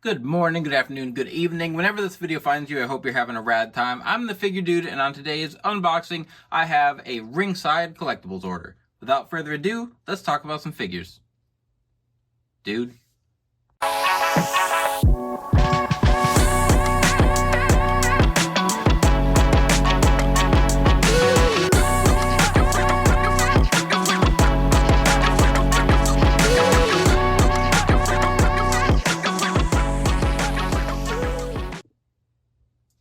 Good morning, good afternoon, good evening. Whenever this video finds you, I hope you're having a rad time. I'm the Figure Dude, and on today's unboxing, I have a Ringside Collectibles order. Without further ado, let's talk about some figures. Dude.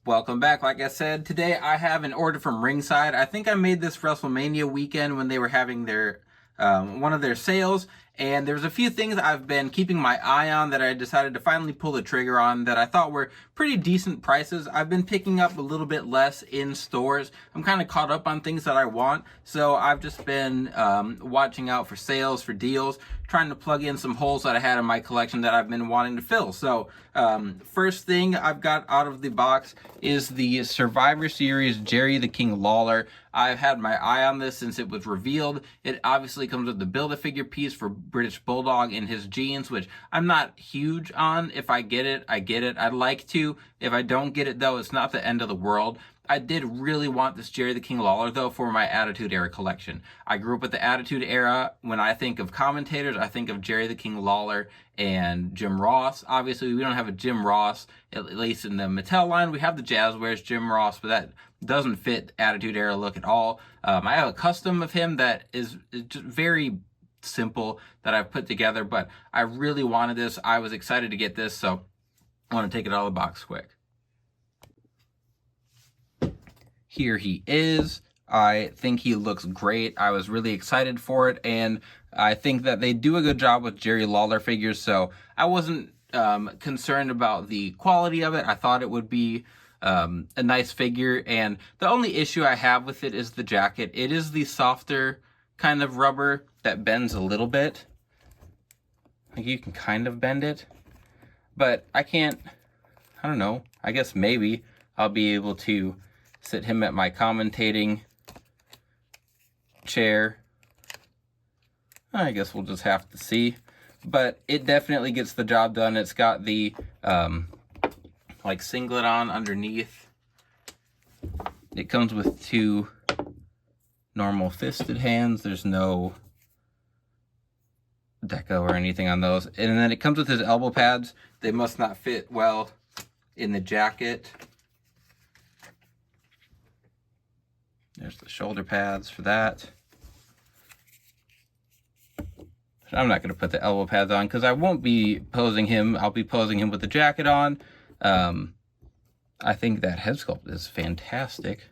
Welcome back. Like I said, today I have an order from Ringside. I think I made this Wrestlemania weekend when they were having their one of their sales, and there's a few things I've been keeping my eye on that I decided to finally pull the trigger on that I thought were pretty decent prices. I've been picking up a little bit less in stores. I'm kind of caught up on things that I want, so I've just been watching out for sales, for deals, trying to plug in some holes that I had in my collection that I've been wanting to fill. So first thing I've got out of the box is the Survivor Series Jerry the King Lawler. I've had my eye on this since it was revealed. It obviously comes with the Build-A-Figure piece for British Bulldog in his jeans, which I'm not huge on. If I get it, I get it. I'd like to. If I don't get it, though, it's not the end of the world. I did really want this Jerry the King Lawler, though, for my Attitude Era collection. I grew up with the Attitude Era. When I think of commentators, I think of Jerry the King Lawler and Jim Ross. Obviously, we don't have a Jim Ross, at least in the Mattel line. We have the Jazzwares Jim Ross, but that doesn't fit Attitude Era look at all. I have a custom of him that is just very simple that I've put together, but I really wanted this. I was excited to get this, so I want to take it out of the box quick. Here he is. I think he looks great. I was really excited for it, and I think that they do a good job with Jerry Lawler figures, so I wasn't concerned about the quality of it. I thought it would be a nice figure, and the only issue I have with it is the jacket. It is the softer kind of rubber that bends a little bit. Like, you can kind of bend it, but I don't know. I guess maybe I'll be able to sit him at my commentating chair. I guess we'll just have to see. But it definitely gets the job done. It's got the like singlet on underneath. It comes with two normal fisted hands. There's no deco or anything on those. And then it comes with his elbow pads. They must not fit well in the jacket. There's the shoulder pads for that. I'm not going to put the elbow pads on because I won't be posing him. I'll be posing him with the jacket on. I think that head sculpt is fantastic.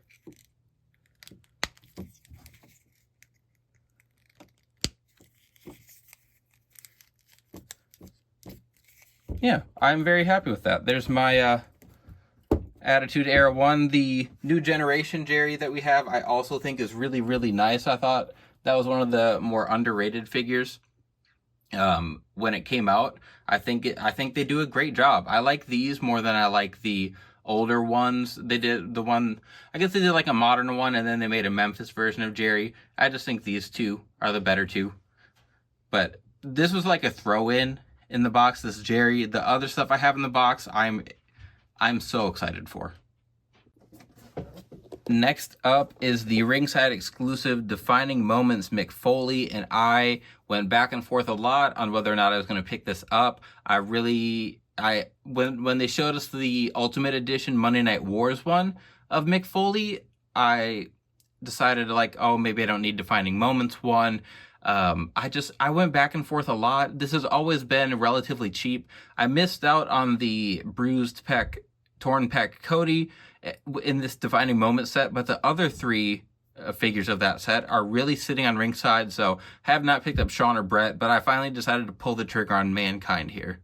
Yeah, I'm very happy with that. There's my Attitude Era 1. The new generation Jerry that we have, I also think is really, really nice. I thought that was one of the more underrated figures when it came out. I think they do a great job. I like these more than I like the older ones. They did the one, I guess they did like a modern one, and then they made a Memphis version of Jerry. I just think these two are the better two. But this was like a throw-in the box, this Jerry. The other stuff I have in the box, I'm so excited for. Next up is the Ringside exclusive Defining Moments Mick Foley, and I went back and forth a lot on whether or not I was going to pick this up. When they showed us the Ultimate Edition Monday Night Wars one of Mick Foley, I decided like, oh, maybe I don't need Defining Moments one. I went back and forth a lot. This has always been relatively cheap. I missed out on the bruised pec, torn pec Cody in this Defining Moment set, but the other three figures of that set are really sitting on Ringside, so I have not picked up Shawn or Brett, but I finally decided to pull the trigger on Mankind here.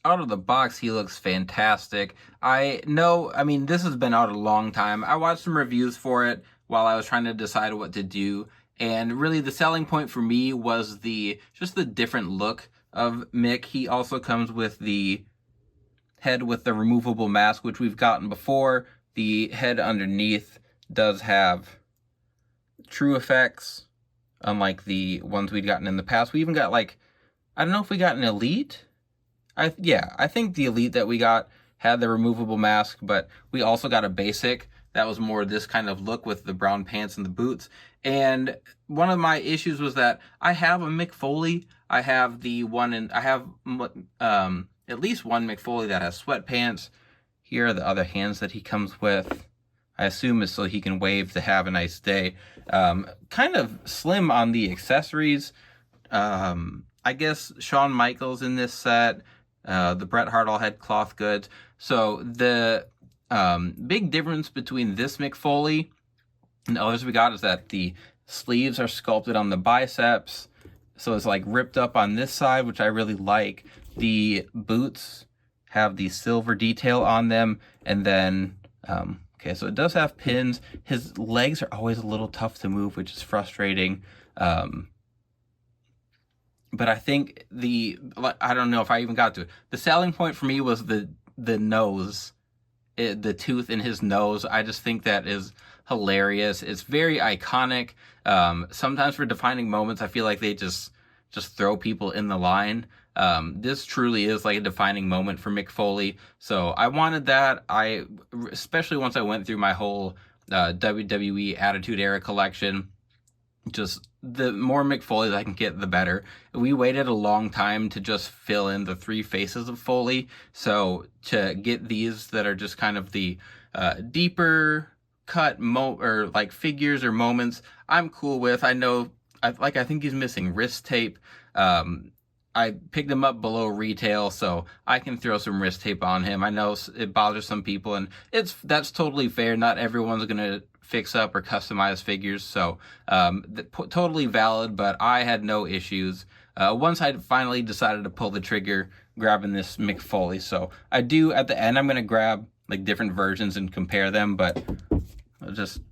Out of the box, he looks fantastic. I mean, this has been out a long time. I watched some reviews for it while I was trying to decide what to do. And really the selling point for me was just the different look of Mick. He also comes with the head with the removable mask, which we've gotten before. The head underneath does have true effects, unlike the ones we'd gotten in the past. We even got, like, I don't know if we got an Elite. I think the Elite that we got had the removable mask, but we also got a basic that was more this kind of look with the brown pants and the boots. And one of my issues was that I have a Mick Foley. I have at least one Mick Foley that has sweatpants. Here are the other hands that he comes with. I assume is so he can wave to have a nice day. Kind of slim on the accessories. I guess Shawn Michaels in this set. The Bret Hart all had cloth goods. So the big difference between this Mick Foley and the others we got is that the sleeves are sculpted on the biceps. So it's like ripped up on this side, which I really like. The boots have the silver detail on them. And then, okay, so it does have pins. His legs are always a little tough to move, which is frustrating. But I think I don't know if I even got to it. The selling point for me was the nose, the tooth in his nose. I just think that is hilarious. It's very iconic. Sometimes for defining moments, I feel like they just throw people in the line. This truly is like a defining moment for Mick Foley. So I wanted that. Especially once I went through my whole WWE Attitude Era collection. Just the more Mick Foleys I can get, the better. We waited a long time to just fill in the 3 faces of Foley. So to get these that are just kind of the deeper cut or like figures or moments, I'm cool with. I think he's missing wrist tape. I picked him up below retail, so I can throw some wrist tape on him. I know it bothers some people, and that's totally fair. Not everyone's gonna fix up or customize figures, so totally valid. But I had no issues once I finally decided to pull the trigger, grabbing this Mick Foley. So I do at the end. I'm gonna grab like different versions and compare them, but I just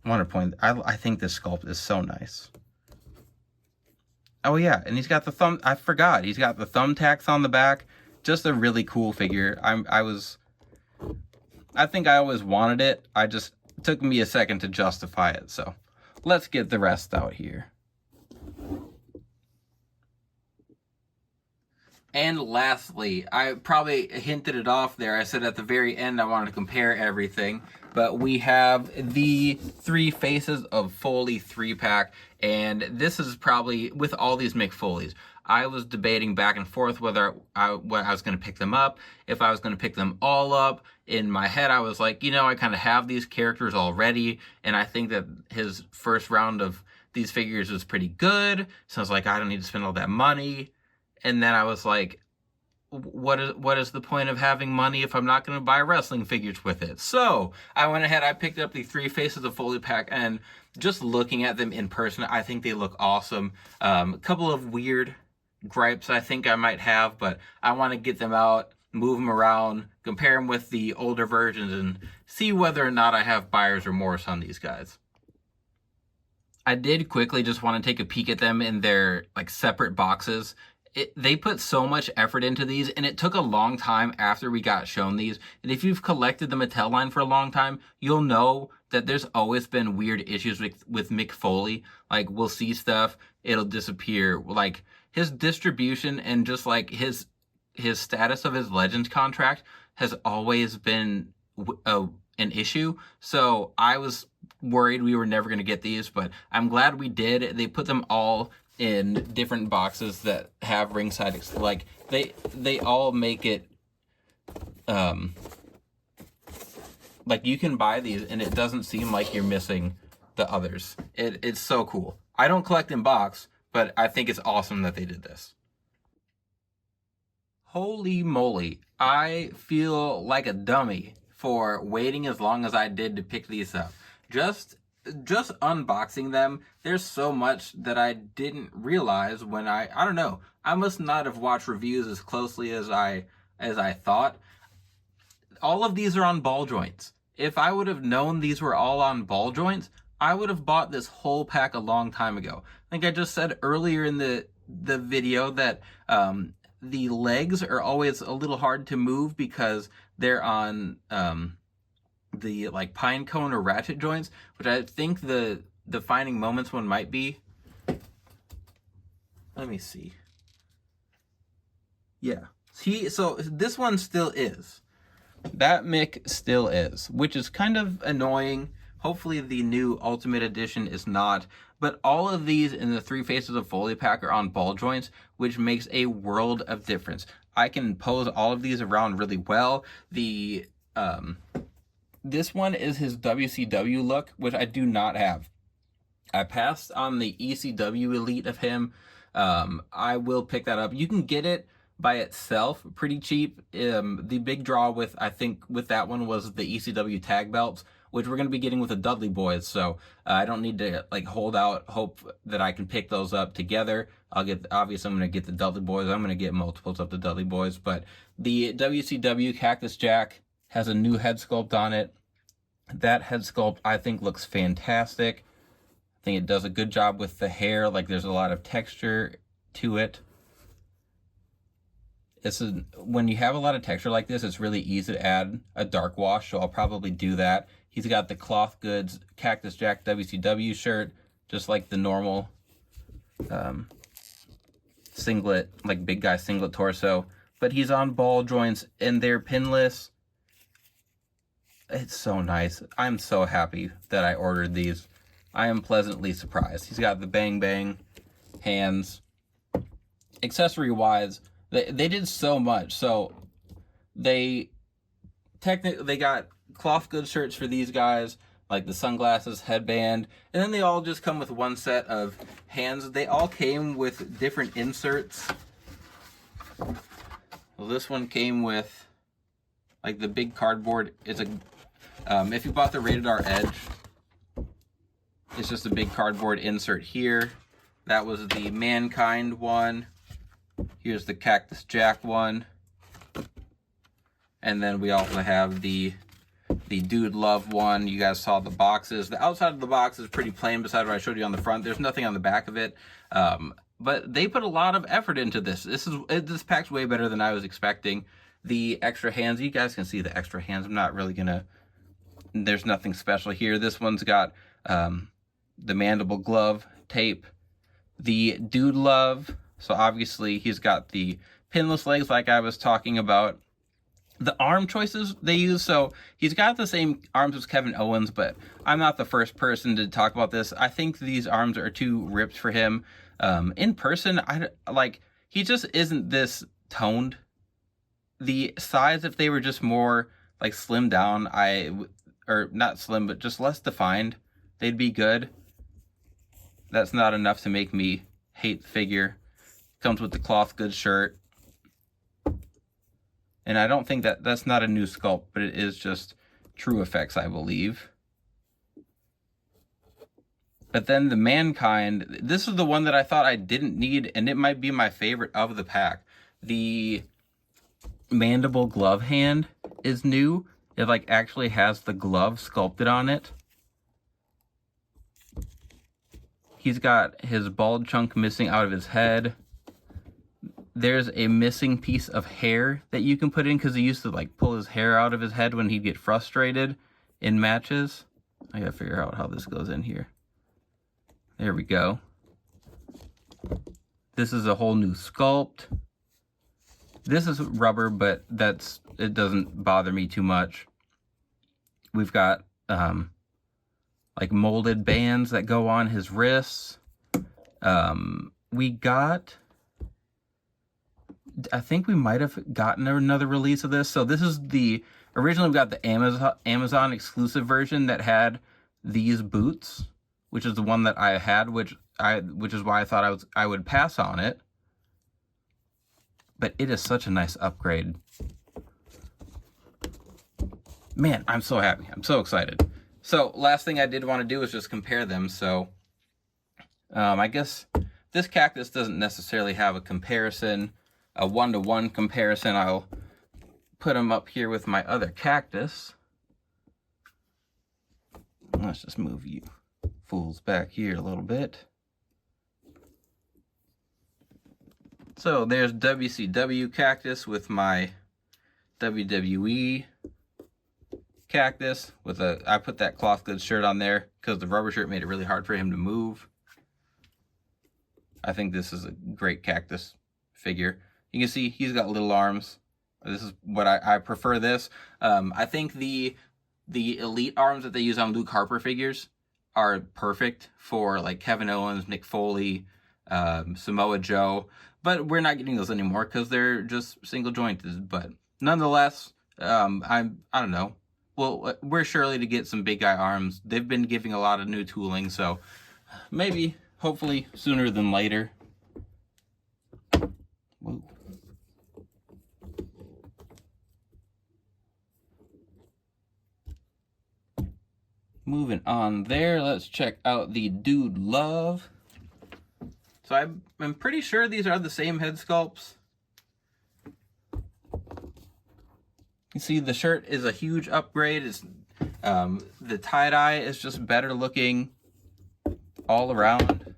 want to point. I think this sculpt is so nice. Oh yeah, and he's got the I forgot. He's got the thumbtacks on the back. Just a really cool figure. I think I always wanted it. It took me a second to justify it. So let's get the rest out here. And lastly, I probably hinted it off there. I said at the very end I wanted to compare everything. But we have the 3 faces of Foley 3-pack. And this is probably, with all these Mick Foleys, I was debating back and forth whether I was going to pick them up, if I was going to pick them all up. In my head, I was like, I kind of have these characters already. And I think that his first round of these figures was pretty good. So I was like, I don't need to spend all that money. And then I was like, what is the point of having money if I'm not going to buy wrestling figures with it? So I went ahead, I picked up the 3 faces of Foley pack, and just looking at them in person, I think they look awesome. A couple of weird gripes I think I might have, but I want to get them out, move them around, compare them with the older versions, and see whether or not I have buyer's remorse on these guys. I did quickly just want to take a peek at them in their like separate boxes. They put so much effort into these, and it took a long time after we got shown these. And if you've collected the Mattel line for a long time, you'll know that there's always been weird issues with Mick Foley. Like, we'll see stuff, it'll disappear. Like, his distribution and just like his status of his Legends contract has always been an issue. So I was worried we were never going to get these, but I'm glad we did. They put them all in different boxes that have ringside, like they all make it like you can buy these and it doesn't seem like you're missing the others. It's so cool. I don't collect in box, but I think it's awesome that they did this. Holy moly, I feel like a dummy for waiting as long as I did to pick these up. Just unboxing them, there's so much that I didn't realize when I don't know. I must not have watched reviews as closely as I thought. All of these are on ball joints. If I would have known these were all on ball joints, I would have bought this whole pack a long time ago. I think I just said earlier in the video that the legs are always a little hard to move because they're on the like pine cone or ratchet joints, which I think the defining moments one might be. Let me see. Yeah, So this one still is. That Mick still is, which is kind of annoying. Hopefully the new Ultimate Edition is not. But all of these in the 3 Faces of Foley pack are on ball joints, which makes a world of difference. I can pose all of these around really well. This one is his WCW look, which I do not have. I passed on the ECW Elite of him. I will pick that up. You can get it by itself pretty cheap. The big draw with that one was the ECW tag belts, which we're going to be getting with the Dudley Boys. So I don't need to hold out hope that I can pick those up together. Obviously I'm going to get the Dudley Boys. I'm going to get multiples of the Dudley Boys, but the WCW Cactus Jack has a new head sculpt on it. That head sculpt I think looks fantastic. I think it does a good job with the hair. There's a lot of texture to it. When you have a lot of texture like this, it's really easy to add a dark wash, so I'll probably do that. He's got the Cloth Goods Cactus Jack WCW shirt, just like the normal singlet, big guy singlet torso. But he's on ball joints, and they're pinless. It's so nice. I'm so happy that I ordered these. I am pleasantly surprised. He's got the Bang Bang hands. Accessory-wise, they did so much. So they got cloth goods shirts for these guys, like the sunglasses, headband, and then they all just come with one set of hands. They all came with different inserts. Well, this one came with the big cardboard. It's if you bought the Rated R Edge, it's just a big cardboard insert here. That was the Mankind one. Here's the Cactus Jack one. And then we also have the Dude Love one. You guys saw the boxes. The outside of the box is pretty plain beside what I showed you on the front. There's nothing on the back of it. But they put a lot of effort into this. This pack's way better than I was expecting. The extra hands, you guys can see the extra hands. I'm not really gonna, there's nothing special here. This one's got the mandible glove tape. The Dude Love, so obviously he's got the pinless legs like I was talking about. The arm choices they use, so he's got the same arms as Kevin Owens, but I'm not the first person to talk about this. I think these arms are too ripped for him. In person, he just isn't this toned. The size, if they were just more slimmed down, or not slim, but just less defined, they'd be good. That's not enough to make me hate the figure. Comes with the cloth goods shirt. And I don't think that's not a new sculpt, but it is just True Effects, I believe. But then the Mankind, this is the one that I thought I didn't need, and it might be my favorite of the pack. The mandible glove hand is new. It actually has the glove sculpted on it. He's got his bald chunk missing out of his head. There's a missing piece of hair that you can put in because he used to pull his hair out of his head when he'd get frustrated in matches. I gotta figure out how this goes in here. There we go. This is a whole new sculpt. This is rubber, but it doesn't bother me too much. We've got molded bands that go on his wrists. We got, I think we might have gotten another release of this. So this is originally we got the Amazon exclusive version that had these boots, which is the one that I had, which is why I thought I would pass on it. But it is such a nice upgrade. Man, I'm so happy. I'm so excited. So last thing I did want to do is just compare them. So I guess this cactus doesn't necessarily have a comparison, a one-to-one comparison. I'll put them up here with my other cactus. Let's just move you fools back here a little bit. So there's WCW cactus with my WWE cactus with I put that cloth goods shirt on there because the rubber shirt made it really hard for him to move. I think this is a great cactus figure. You can see he's got little arms. This is what I prefer this. I think the elite arms that they use on Luke Harper figures are perfect for like Kevin Owens, Mick Foley, Samoa Joe. But we're not getting those anymore because they're just single jointed. But nonetheless, I don't know. Well, we're surely to get some big guy arms. They've been giving a lot of new tooling, so maybe, hopefully, sooner than later. Whoa. Moving on there, let's check out the Dude Love. So I'm pretty sure these are the same head sculpts. You see the shirt is a huge upgrade. It's the tie-dye is just better looking all around.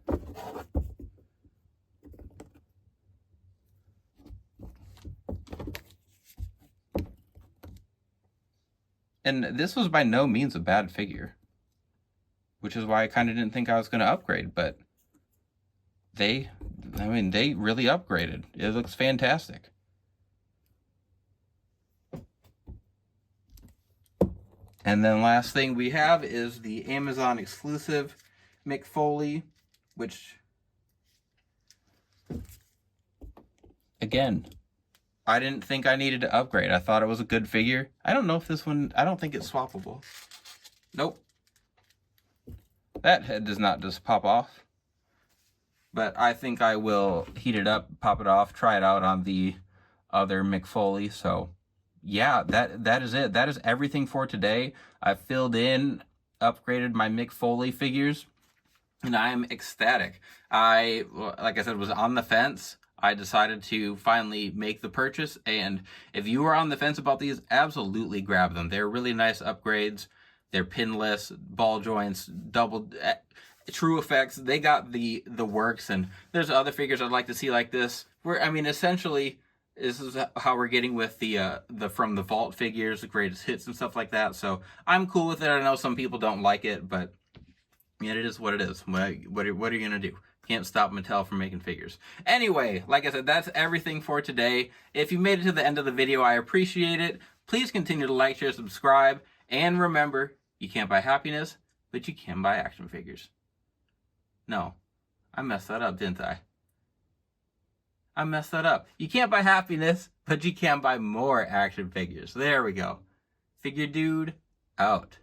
And this was by no means a bad figure, which is why I kind of didn't think I was going to upgrade, but they really upgraded. It looks fantastic. And then last thing we have is the Amazon exclusive Mick Foley, which, again, I didn't think I needed to upgrade. I thought it was a good figure. I don't know if this one, I don't think it's swappable. Nope. That head does not just pop off. But I think I will heat it up, pop it off, try it out on the other Mick Foley. So yeah, that is it. That is everything for today. I filled in, upgraded my Mick Foley figures, and I'm ecstatic. Like I said, was on the fence. I decided to finally make the purchase, and if you are on the fence about these, absolutely grab them. They're really nice upgrades. They're pinless, ball joints, double true effects. They got the works, and there's other figures I'd like to see like this. Essentially, this is how we're getting with the from the vault figures, the greatest hits and stuff like that. So I'm cool with it. I know some people don't like it, but it is what it is. What are you gonna do? Can't stop Mattel from making figures. Anyway, like I said, that's everything for today. If you made it to the end of the video, I appreciate it. Please continue to like, share, subscribe, and remember, you can't buy happiness, but you can buy action figures. No, I messed that up, didn't I? I messed that up. You can't buy happiness, but you can buy more action figures. There we go. Figure Dude, out.